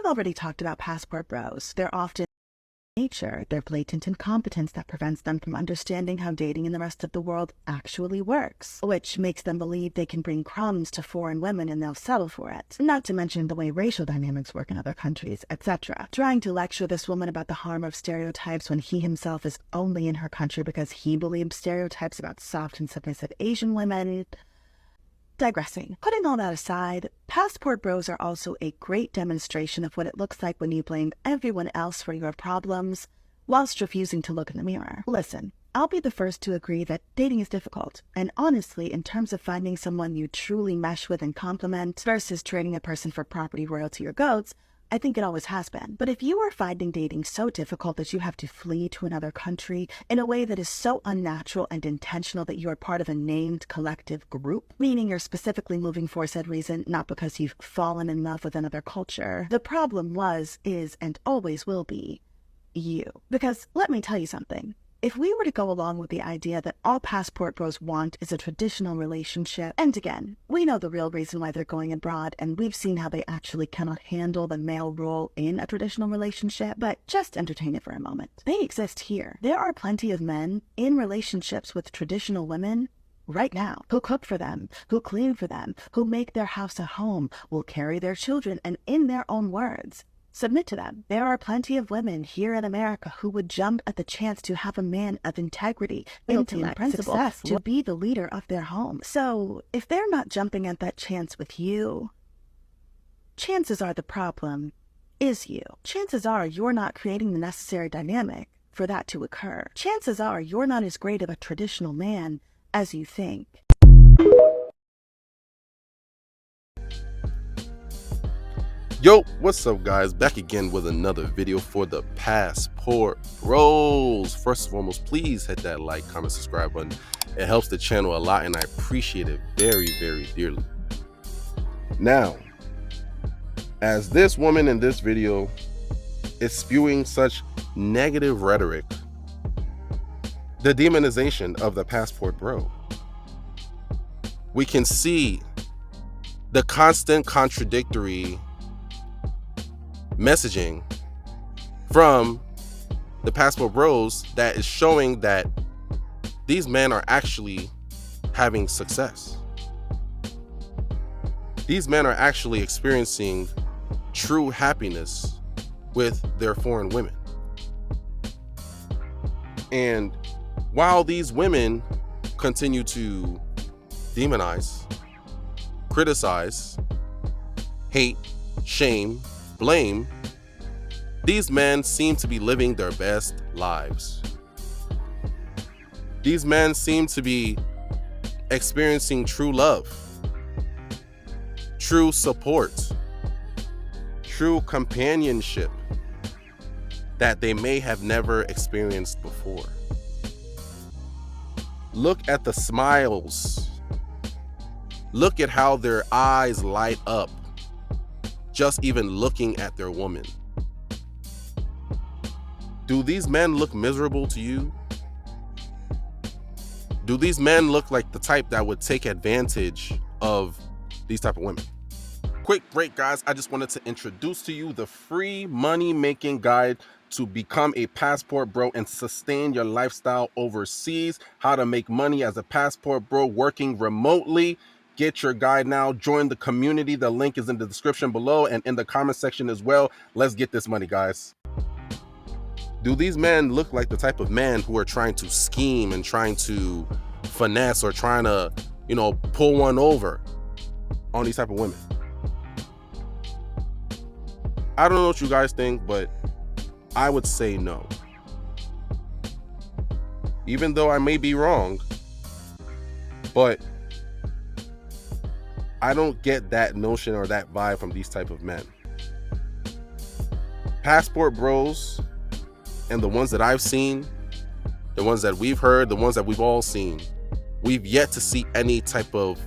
already talked about passport bros. They're often nature, their blatant incompetence that prevents them from understanding how dating in the rest of the world actually works, which makes them believe they can bring crumbs to foreign women and they'll settle for it. Not to mention the way racial dynamics work in other countries, etc. Trying to lecture this woman about the harm of stereotypes when he himself is only in her country because he believes stereotypes about soft and submissive Asian women. Digressing. Putting all that aside, passport bros are also a great demonstration of what it looks like when you blame everyone else for your problems whilst refusing to look in the mirror. Listen, I'll be the first to agree that dating is difficult, and honestly, in terms of finding someone you truly mesh with and complement versus trading a person for property, royalty, or goats, I think it always has been. But if you are finding dating so difficult that you have to flee to another country in a way that is so unnatural and intentional that you are part of a named collective group, meaning you're specifically moving for said reason, not because you've fallen in love with another culture, the problem was, is, and always will be you. Because let me tell you something. If we were to go along with the idea that all passport bros want is a traditional relationship, and again, we know the real reason why they're going abroad, and we've seen how they actually cannot handle the male role in a traditional relationship, but just entertain it for a moment. They exist here. There are plenty of men in relationships with traditional women right now who cook for them, who clean for them, who make their house a home, will carry their children, and in their own words, submit to them. There are plenty of women here in America who would jump at the chance to have a man of integrity, intellect, principle, success, to be the leader of their home. So if they're not jumping at that chance with you, chances are the problem is you. Chances are you're not creating the necessary dynamic for that to occur. Chances are you're not as great of a traditional man as you think. Yo, what's up guys? Back again with another video for the Passport Bros. First and foremost, please hit that like, comment, subscribe button. It helps the channel a lot and I appreciate it very, very dearly. Now, as this woman in this video is spewing such negative rhetoric, the demonization of the passport bro, we can see the constant contradictory messaging from the passport bros that is showing that these men are actually having success. These men are actually experiencing true happiness with their foreign women. And while these women continue to demonize, criticize, hate, shame, blame, these men seem to be living their best lives. These men seem to be experiencing true love, true support, true companionship that they may have never experienced before. Look at the smiles. Look at how their eyes light up just even looking at their woman. Do these men look miserable to you? Do these men look like the type that would take advantage of these type of women? Quick break, guys. I just wanted to introduce to you the free money-making guide to become a passport bro and sustain your lifestyle overseas. How to make money as a passport bro working remotely. Get your guide now. Join the community. The link is in the description below and in the comment section as well. Let's get this money, guys. Do these men look like the type of men who are trying to scheme and trying to finesse or trying to, pull one over on these type of women? I don't know what you guys think, but I would say no. Even though I may be wrong, but I don't get that notion or that vibe from these type of men. Passport bros, and the ones that I've seen, the ones that we've heard, the ones that we've all seen, we've yet to see any type of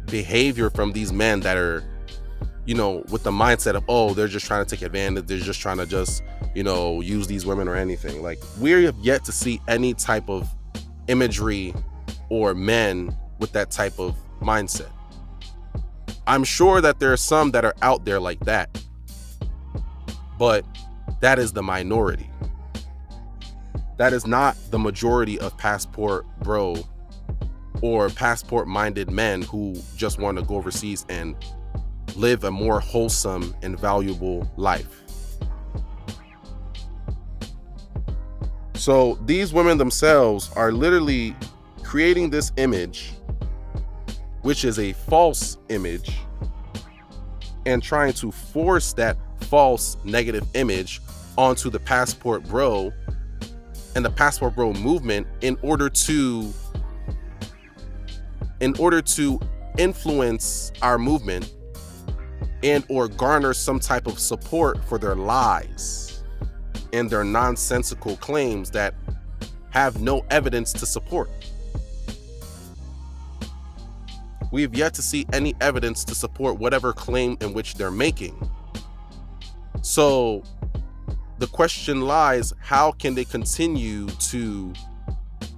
behavior from these men that are, with the mindset of, oh, they're just trying to take advantage, they're just trying to use these women or anything. Like, we have yet to see any type of imagery or men with that type of mindset. I'm sure that there are some that are out there like that, but that is the minority. That is not the majority of passport bro or passport minded men who just want to go overseas and live a more wholesome and valuable life. So these women themselves are literally creating this image, which is a false image, and trying to force that false negative image onto the passport bro and the passport bro movement in order to influence our movement and or garner some type of support for their lies and their nonsensical claims that have no evidence to support. We've yet to see any evidence to support whatever claim in which they're making. So the question lies, how can they continue to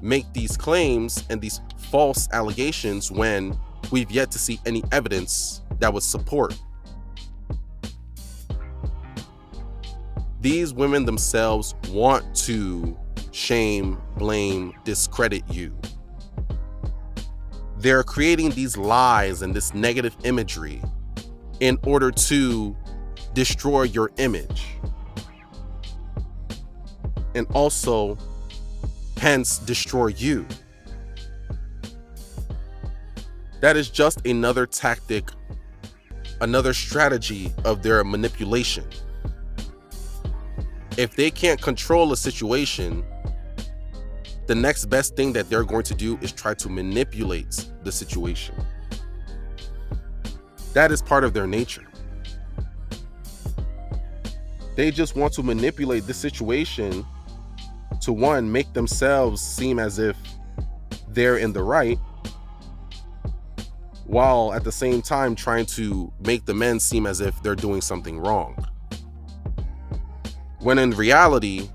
make these claims and these false allegations when we've yet to see any evidence that would support? These women themselves want to shame, blame, discredit you. They're creating these lies and this negative imagery in order to destroy your image and also hence destroy you. That is just another tactic, another strategy of their manipulation. If they can't control a situation, the next best thing that they're going to do is try to manipulate the situation. That is part of their nature. They just want to manipulate the situation to, one, make themselves seem as if they're in the right, while at the same time trying to make the men seem as if they're doing something wrong. When in reality,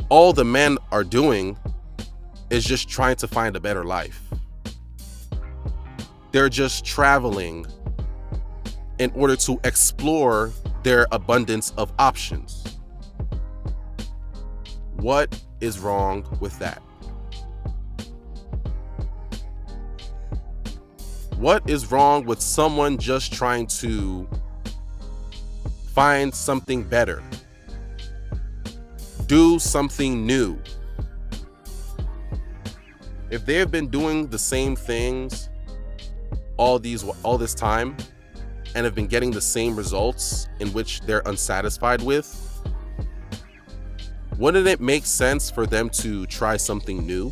all the men are doing is just trying to find a better life. They're just traveling in order to explore their abundance of options. What is wrong with that? What is wrong with someone just trying to find something better? Do something new. If they have been doing the same things all this time and have been getting the same results in which they're unsatisfied with, wouldn't it make sense for them to try something new?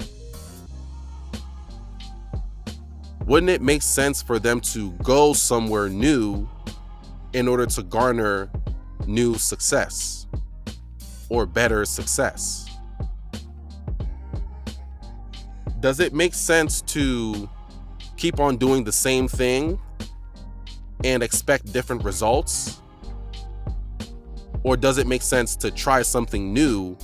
Wouldn't it make sense for them to go somewhere new in order to garner new success or better success? Does it make sense to keep on doing the same thing and expect different results? Or does it make sense to try something new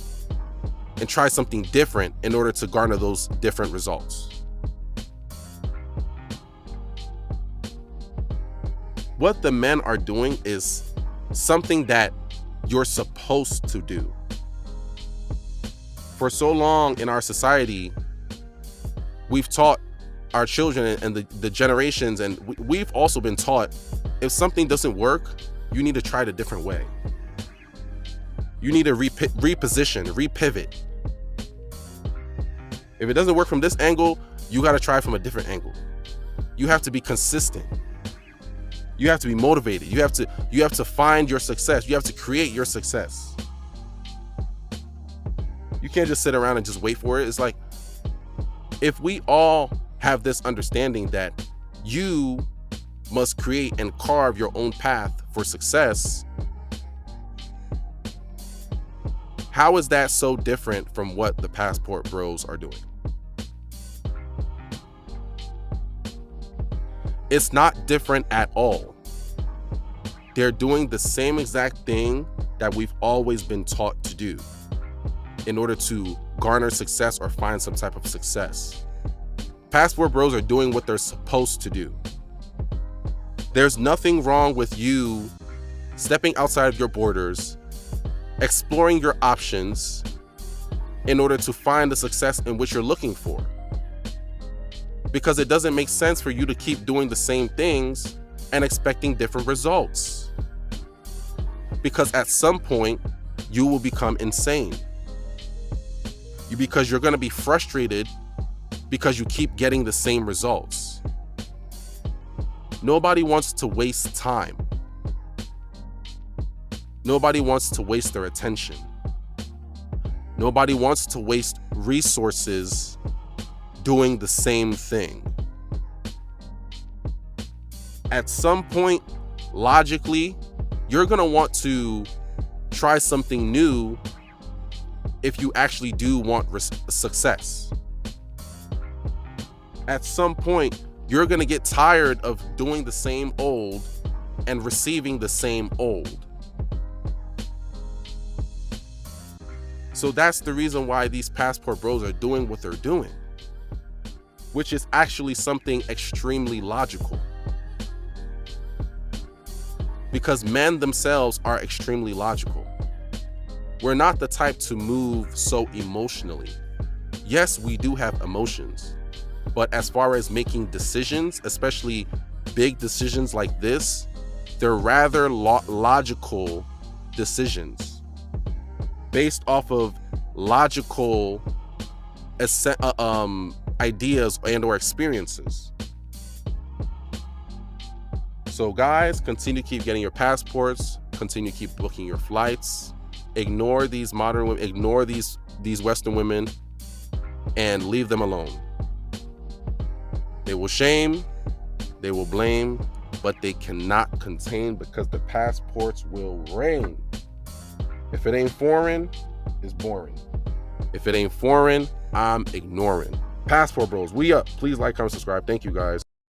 and try something different in order to garner those different results? What the men are doing is something that you're supposed to do. For so long in our society, we've taught our children and the generations, and we've also been taught, if something doesn't work, you need to try it a different way. You need to reposition, repivot. If it doesn't work from this angle, you got to try it from a different angle. You have to be consistent. You have to be motivated. You have to find your success. You have to create your success. You can't just sit around and just wait for it. It's like, if we all have this understanding that you must create and carve your own path for success, how is that so different from what the passport bros are doing? It's not different at all. They're doing the same exact thing that we've always been taught to do in order to garner success or find some type of success. Passport bros are doing what they're supposed to do. There's nothing wrong with you stepping outside of your borders exploring your options in order to find the success in which you're looking for. Because it doesn't make sense for you to keep doing the same things and expecting different results. Because at some point, you will become insane. Because you're going to be frustrated because you keep getting the same results. Nobody wants to waste time. Nobody wants to waste their attention. Nobody wants to waste resources doing the same thing. At some point, logically, you're going to want to try something new if you actually do want success. At some point, you're going to get tired of doing the same old and receiving the same old. So that's the reason why these passport bros are doing what they're doing, which is actually something extremely logical. Because men themselves are extremely logical. We're not the type to move so emotionally. Yes, we do have emotions, but as far as making decisions, especially big decisions like this, they're rather logical decisions based off of logical ideas and or experiences. So guys, continue to keep getting your passports, continue to keep booking your flights, ignore these modern women, ignore these Western women, and leave them alone. They will shame, they will blame, but they cannot contain, because the passports will reign. If it ain't foreign, it's boring. If it ain't foreign, I'm ignoring. Passport bros, we up. Please like, comment, subscribe. Thank you guys.